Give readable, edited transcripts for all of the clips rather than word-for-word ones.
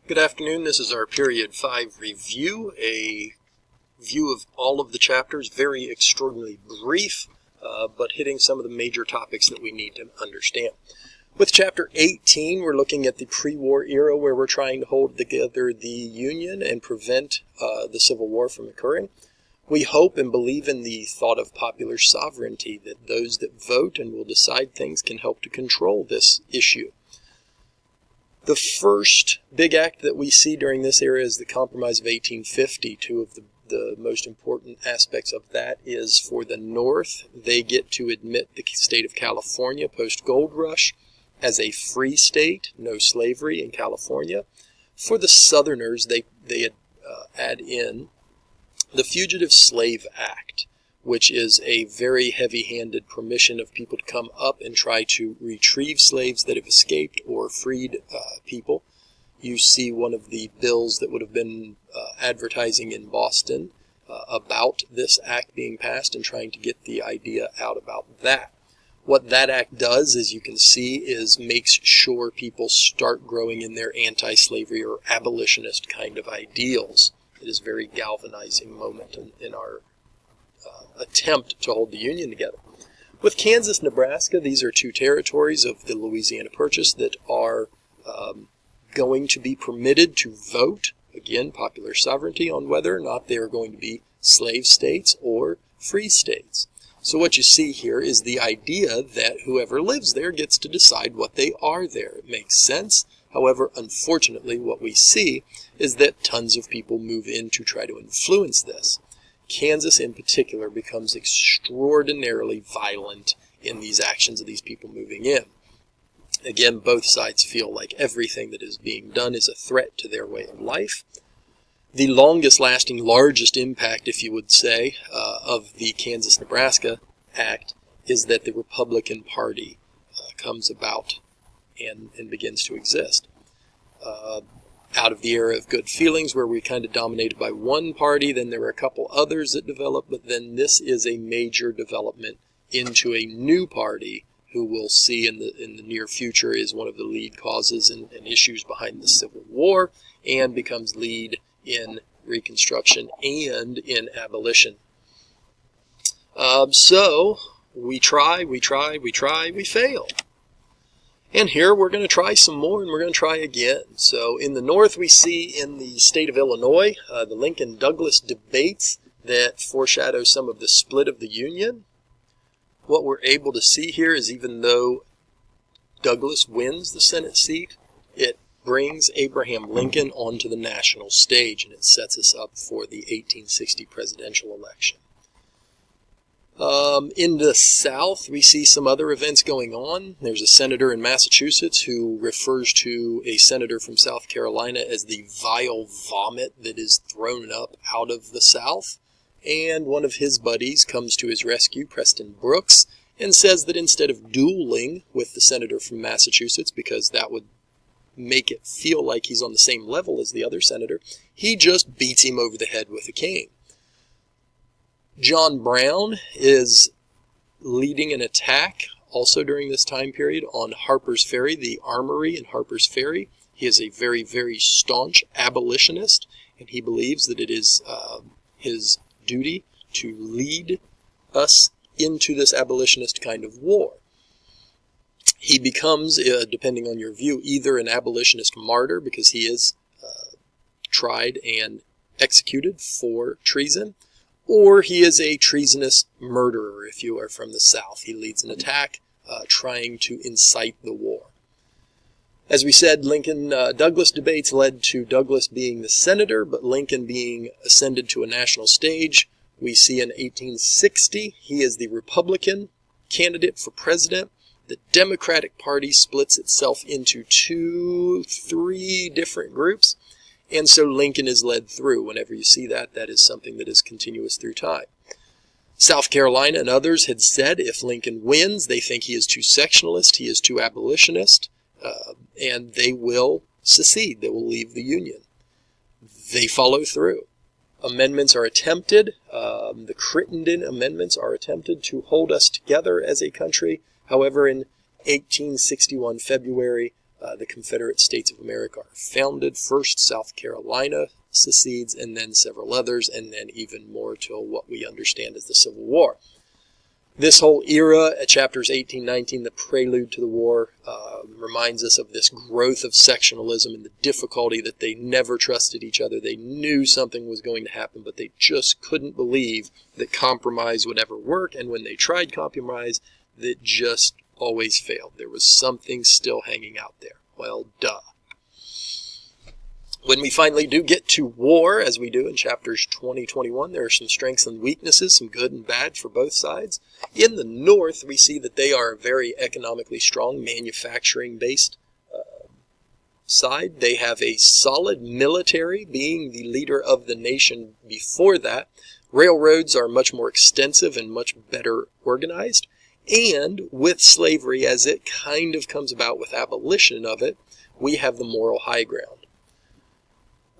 Good afternoon. This is our Period 5 review, a view of all of the chapters, very extraordinarily brief, but hitting some of the major topics that we need to understand. With Chapter 18, we're looking at the pre-war era where we're trying to hold together the Union and prevent the Civil War from occurring. We hope and believe in the thought of popular sovereignty, that those that vote and will decide things can help to control this issue. The first big act that we see during this era is the Compromise of 1850. Two of the most important aspects of that is for the North, they get to admit the state of California post-gold rush as a free state, no slavery in California. For the Southerners, they add in the Fugitive Slave Act, which is a very heavy-handed permission of people to come up and try to retrieve slaves that have escaped or freed people. You see one of the bills that would have been advertising in Boston about this act being passed and trying to get the idea out about that. What that act does, as you can see, is makes sure people start growing in their anti-slavery or abolitionist kind of ideals. It is a very galvanizing moment in our attempt to hold the Union together. With Kansas, Nebraska, these are two territories of the Louisiana Purchase that are going to be permitted to vote, again, popular sovereignty, on whether or not they are going to be slave states or free states. So what you see here is the idea that whoever lives there gets to decide what they are there. It makes sense. However, unfortunately, what we see is that tons of people move in to try to influence this. Kansas in particular becomes extraordinarily violent in these actions of these people moving in. Again, both sides feel like everything that is being done is a threat to their way of life. The longest lasting, largest impact, if you would say, of the Kansas-Nebraska Act is that the Republican Party comes about and begins to exist. Out of the era of good feelings where we kind of dominated by one party, then there were a couple others that developed, but then this is a major development into a new party who we'll see in the near future is one of the lead causes and issues behind the Civil War and becomes lead in Reconstruction and in abolition. So we try, we fail. And here we're going to try some more, and we're going to try again. So in the North, we see in the state of Illinois, the Lincoln-Douglas debates that foreshadow some of the split of the Union. What we're able to see here is even though Douglas wins the Senate seat, it brings Abraham Lincoln onto the national stage, and it sets us up for the 1860 presidential election. In the South, we see some other events going on. There's a senator in Massachusetts who refers to a senator from South Carolina as the vile vomit that is thrown up out of the South. And one of his buddies comes to his rescue, Preston Brooks, and says that instead of dueling with the senator from Massachusetts, because that would make it feel like he's on the same level as the other senator, he just beats him over the head with a cane. John Brown is leading an attack also during this time period on Harper's Ferry, the armory in Harper's Ferry. He is a very, very staunch abolitionist, and he believes that it is his duty to lead us into this abolitionist kind of war. He becomes, depending on your view, either an abolitionist martyr because he is tried and executed for treason, or he is a treasonous murderer if you are from the South. He leads an attack trying to incite the war. As we said, Lincoln-Douglas debates led to Douglas being the senator, but Lincoln being ascended to a national stage. We see in 1860 he is the Republican candidate for president. The Democratic Party splits itself into 3 different groups. And so Lincoln is led through. Whenever you see that, that is something that is continuous through time. South Carolina and others had said if Lincoln wins, they think he is too sectionalist, he is too abolitionist, and they will secede. They will leave the Union. They follow through. Amendments are attempted. The Crittenden Amendments are attempted to hold us together as a country. However, in 1861 February, the Confederate States of America are founded. First, South Carolina secedes, and then several others, and then even more till what we understand as the Civil War. This whole era, at chapters 18, 19, the prelude to the war, reminds us of this growth of sectionalism and the difficulty that they never trusted each other. They knew something was going to happen, but they just couldn't believe that compromise would ever work. And when they tried compromise, that just always failed. There was something still hanging out there. Well, duh. When we finally do get to war, as we do in chapters 20, 21, there are some strengths and weaknesses, some good and bad for both sides. In the North, we see that they are a very economically strong, manufacturing-based side. They have a solid military, being the leader of the nation before that. Railroads are much more extensive and much better organized. And with slavery, as it kind of comes about with abolition of it, we have the moral high ground.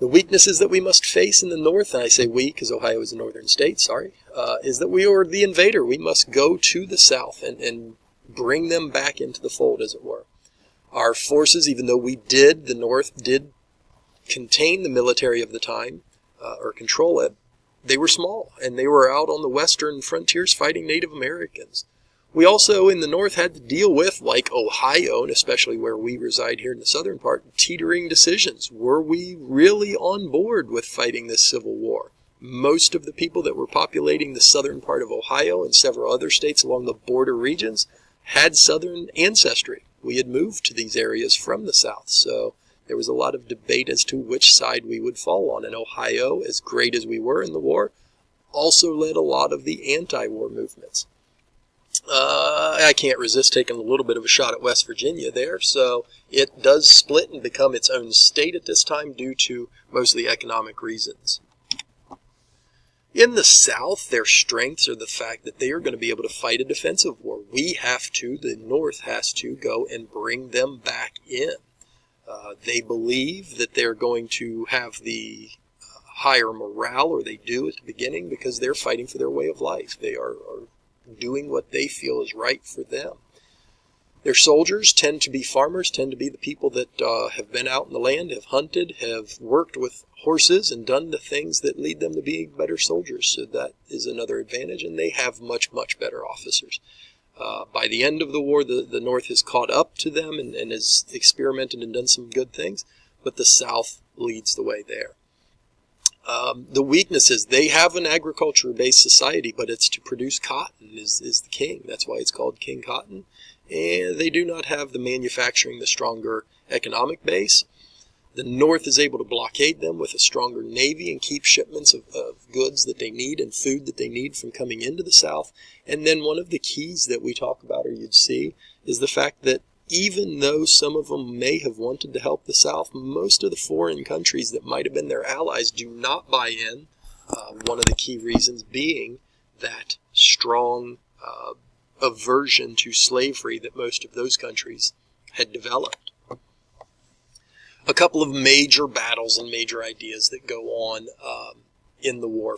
The weaknesses that we must face in the North, and I say we because Ohio is a northern state, is that we are the invader. We must go to the South and bring them back into the fold, as it were. Our forces, even though the North did contain the military of the time, or control it, they were small, and they were out on the western frontiers fighting Native Americans. We also, in the North, had to deal with, like Ohio, and especially where we reside here in the southern part, teetering decisions. Were we really on board with fighting this Civil War? Most of the people that were populating the southern part of Ohio and several other states along the border regions had southern ancestry. We had moved to these areas from the South, so there was a lot of debate as to which side we would fall on. And Ohio, as great as we were in the war, also led a lot of the anti-war movements. I can't resist taking a little bit of a shot at West Virginia there, so it does split and become its own state at this time due to mostly economic reasons. In the South, their strengths are the fact that they are going to be able to fight a defensive war. The North has to go and bring them back in. They believe that they're going to have the higher morale, or they do at the beginning, because they're fighting for their way of life. They are doing what they feel is right for them. Their soldiers tend to be farmers, tend to be the people that have been out in the land, have hunted, have worked with horses, and done the things that lead them to be better soldiers. So that is another advantage, and they have much, much better officers. By the end of the war, the North has caught up to them and has experimented and done some good things, but the South leads the way there. The weaknesses, they have an agriculture-based society, but it's to produce cotton is the king. That's why it's called King Cotton. And they do not have the manufacturing, the stronger economic base. The North is able to blockade them with a stronger navy and keep shipments of goods that they need and food that they need from coming into the South. And then one of the keys that we talk about, or you'd see, is the fact that even though some of them may have wanted to help the South, most of the foreign countries that might have been their allies do not buy in. One of the key reasons being that strong aversion to slavery that most of those countries had developed. A couple of major battles and major ideas that go on in the war.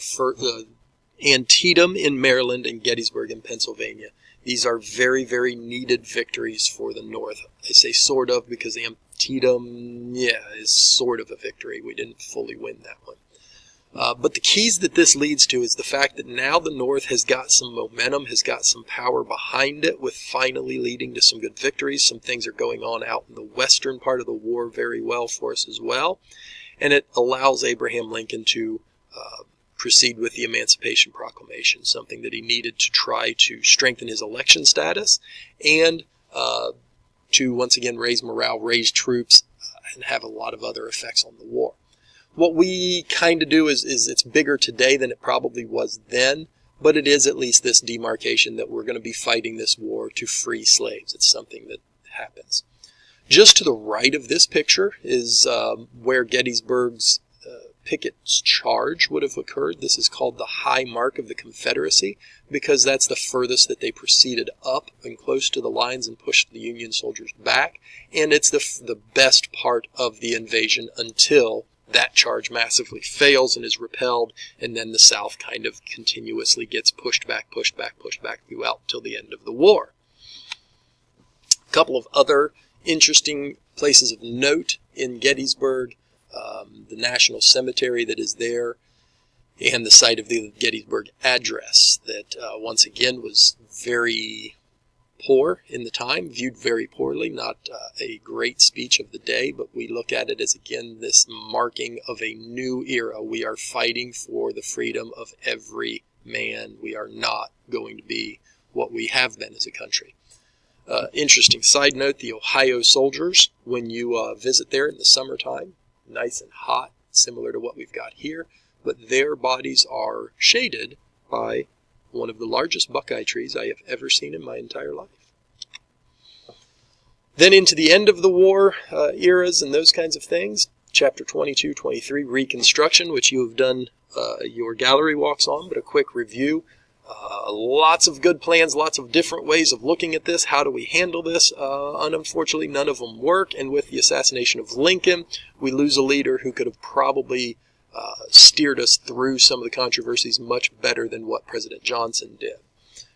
Antietam in Maryland and Gettysburg in Pennsylvania. These are very, very needed victories for the North. I say sort of because Antietam, is sort of a victory. We didn't fully win that one. But the keys that this leads to is the fact that now the North has got some momentum, has got some power behind it, with finally leading to some good victories. Some things are going on out in the western part of the war very well for us as well. And it allows Abraham Lincoln to proceed with the Emancipation Proclamation, something that he needed to try to strengthen his election status and to once again raise morale, raise troops, and have a lot of other effects on the war. What we kind of do is it's bigger today than it probably was then, but it is at least this demarcation that we're going to be fighting this war to free slaves. It's something that happens. Just to the right of this picture is where Gettysburg's picket's charge would have occurred. This is called the high mark of the Confederacy because that's the furthest that they proceeded up and close to the lines and pushed the Union soldiers back. And it's the best part of the invasion until that charge massively fails and is repelled, and then the South kind of continuously gets pushed back throughout till the end of the war. A couple of other interesting places of note in Gettysburg, the National Cemetery that is there, and the site of the Gettysburg Address that once again was very poor in the time, viewed very poorly, not a great speech of the day, but we look at it as, again, this marking of a new era. We are fighting for the freedom of every man. We are not going to be what we have been as a country. Interesting side note, the Ohio soldiers, when you visit there in the summertime, nice and hot, similar to what we've got here, but their bodies are shaded by one of the largest buckeye trees I have ever seen in my entire life. Then into the end of the war eras and those kinds of things, chapter 22, 23, Reconstruction, which you have done your gallery walks on, but a quick review. Lots of good plans, lots of different ways of looking at this. How do we handle this? Unfortunately, none of them work, and with the assassination of Lincoln, we lose a leader who could have probably steered us through some of the controversies much better than what President Johnson did.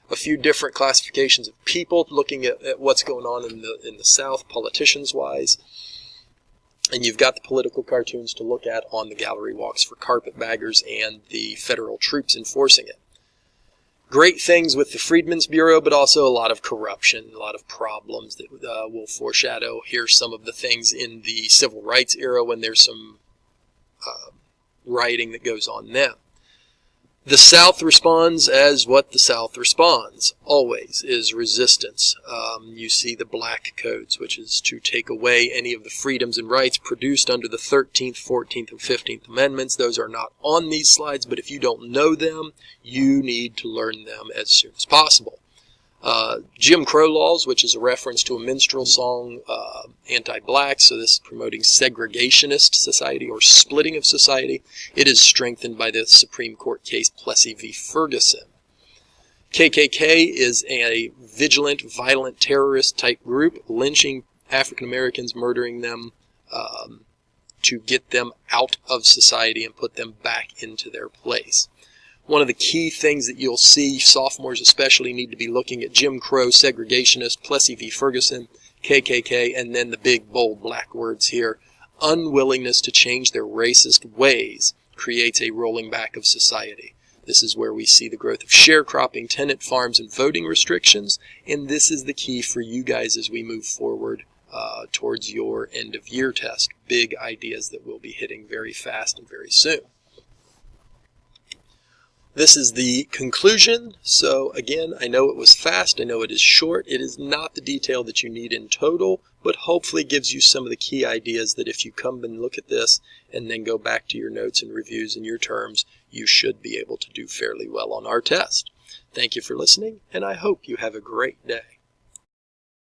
A few different classifications of people, looking at what's going on in the South, politicians-wise. And you've got the political cartoons to look at on the gallery walks for carpetbaggers and the federal troops enforcing it. Great things with the Freedmen's Bureau, but also a lot of corruption, a lot of problems that will foreshadow here some of the things in the Civil Rights era when there's some rioting that goes on then. The South responds as what the South responds, always, is resistance. You see the Black Codes, which is to take away any of the freedoms and rights produced under the 13th, 14th, and 15th Amendments. Those are not on these slides, but if you don't know them, you need to learn them as soon as possible. Jim Crow laws, which is a reference to a minstrel song, anti-black, so this is promoting segregationist society or splitting of society. It is strengthened by the Supreme Court case Plessy v. Ferguson. KKK is a vigilant, violent terrorist type group, lynching African Americans, murdering them to get them out of society and put them back into their place. One of the key things that you'll see, sophomores especially, need to be looking at Jim Crow, segregationist, Plessy v. Ferguson, KKK, and then the big, bold black words here. Unwillingness to change their racist ways creates a rolling back of society. This is where we see the growth of sharecropping, tenant farms, and voting restrictions, and this is the key for you guys as we move forward towards your end-of-year test. Big ideas that we'll be hitting very fast and very soon. This is the conclusion. So again, I know it was fast, I know it is short. It is not the detail that you need in total, but hopefully gives you some of the key ideas that if you come and look at this and then go back to your notes and reviews and your terms, you should be able to do fairly well on our test. Thank you for listening, and I hope you have a great day.